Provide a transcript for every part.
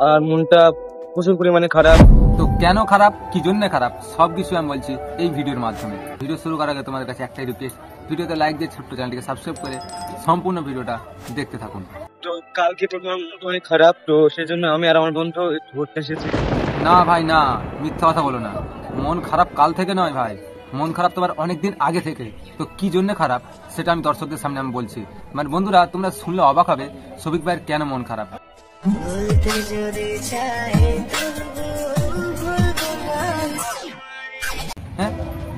আর মনটা প্রচুর পরিমাণে খারাপ। তো কেন খারাপ, কি জন্য খারাপ, সবকিছু আমি বলছি এই ভিডিওর মাধ্যমে। ভিডিও শুরু করার আগে তোমাদের কাছে একটাই রিকোয়েস্ট, ভিডিওতে লাইক দিয়ে ছোট্ট চ্যানেলটিকে সাবস্ক্রাইব করে সম্পূর্ণ ভিডিওটা দেখতে থাকুন। তো কালকে প্রথম অনেক খারাপ, তো সেই জন্য আমি আর আমার বন্ধু ঘুরতে এসেছি। না ভাই না, মিথ্যা কথা বলো না। মন খারাপ কাল থেকে নয় ভাই, মন খারাপ তোমার অনেকদিন আগে থেকে। তো কি জন্য খারাপ সেটা আমি দর্শকদের সামনে আমি বলছি। মানে বন্ধুরা, তোমরা শুনলে অবাক হবে শফিক ভাইয়ের কেন মন খারাপ। হ্যাঁ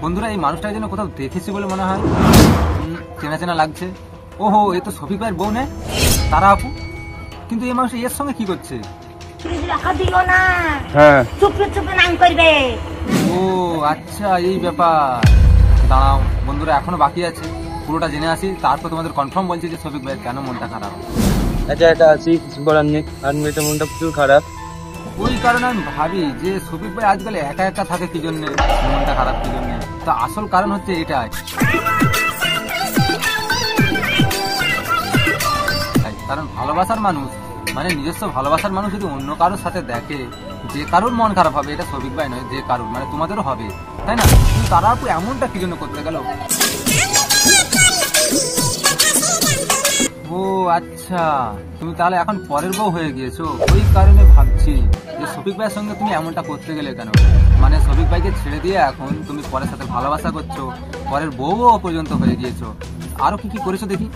বন্ধুরা, এই মানুষটার জন্য কোথাও দেখেছি বলে মনে হয়, চেনা চেনা লাগছে। ওহো, এ তো শফিক ভাইয়ের বউ, নেই তারা আপু। কিন্তু এই মানুষ এর সঙ্গে কি করছে? হ্যাঁ, ও আচ্ছা, এই ব্যাপার। দাঁড়াও বন্ধুরা, এখনো বাকি আছে, পুরোটা জেনে আসি, তারপর তোমাদের কনফার্ম বলছি যে শফিক ভাইয়ের কেন মনটা খারাপ। আচ্ছা এটা আছি, কিছু করার নেই। আর মেয়েটার মনটা প্রচুর খারাপ। ওই কারণে আমি ভাবি যে শফিক ভাই আজকাল একা একা থাকে কি জন্য, মনটা খারাপ কি জন্য। তা আসল কারণ হচ্ছে এটাই, কারণ ভালোবাসার মানুষ, মানে নিজস্ব ভালোবাসার মানুষ যদি অন্য কারোর সাথে দেখে, যে কারোর মন খারাপ হবে। এটা শফিক ভাই নয়, যে কারোর, মানে তোমাদেরও হবে, তাই না? কিন্তু তারা আপু এমনটা কি জন্য করতে গেল? ও আচ্ছা, তুমি তাহলে এখন পরের বউ হয়ে গিয়েছো, ওই কারণে ভাবছি যে শফিক ভাইয়ের সঙ্গে তুমি এমনটা করতে গেলে কেন। মানে শফিক ভাইকে ছেড়ে দিয়ে এখন তুমি পরের সাথে ভালোবাসা করছো, পরের বউও পর্যন্ত হয়ে গিয়েছো। আরো কি কি করেছো দেখি।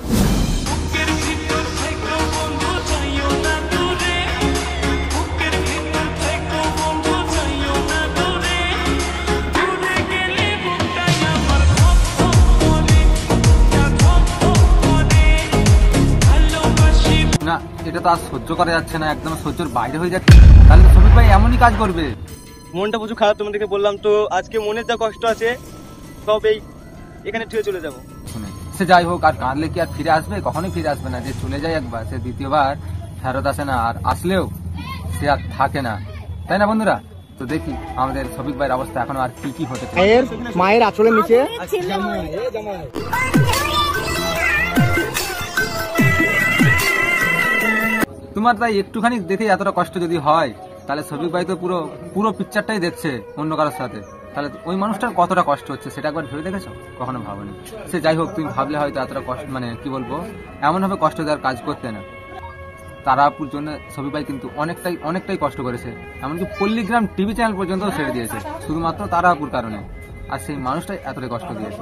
না, এটা তো আর সহ্য করা যাচ্ছে না, একদম সহ্যের বাইরে হয়ে যাচ্ছে। তাহলে শফিক ভাই এমনই কাজ করবে? মনটা প্রচুর খারাপ, তোমাদেরকে বললাম তো। আজকে মনের যা কষ্ট আছে সব এখানে ছুঁয়ে চলে যাবো। শুনে সে যাই হোক, আর কাঁদলে কি আর ফিরে আসবে? কখনোই ফিরে আসবে না। যে চলে যায় একবার, সে দ্বিতীয়বার ফেরত আসে না, আর আসলেও সে আর থাকে না, তাই না বন্ধুরা? তো দেখি আমাদের শফিক ভাইয়ের অবস্থা এখনো আর কি কি হতে পারে। মায়ের আঁচলের নিচে তোমার তাই একটুখানি দেখে এতটা কষ্ট যদি হয়, তাহলে শফিক ভাই তো পুরো পুরো পিকচারটাই দেখছে অন্য কারোর সাথে। তাহলে ওই মানুষটার কতটা কষ্ট হচ্ছে সেটা একবার ভেবে দেখেছো? কখনো ভাবনি। সে যাই হোক, তুমি ভাবলে হয়তো এতটা কষ্ট, মানে কি বলবো, এমন ভাবে কষ্ট দেওয়ার কাজ করতে না। তারাপুর জন্য শফিক ভাই কিন্তু অনেকটাই কষ্ট করেছে, এমনকি পল্লীগ্রাম টিভি চ্যানেল পর্যন্ত ছেড়ে দিয়েছে শুধুমাত্র তারাপুর কারণে। আর সেই মানুষটাই এতটাই কষ্ট দিয়েছে।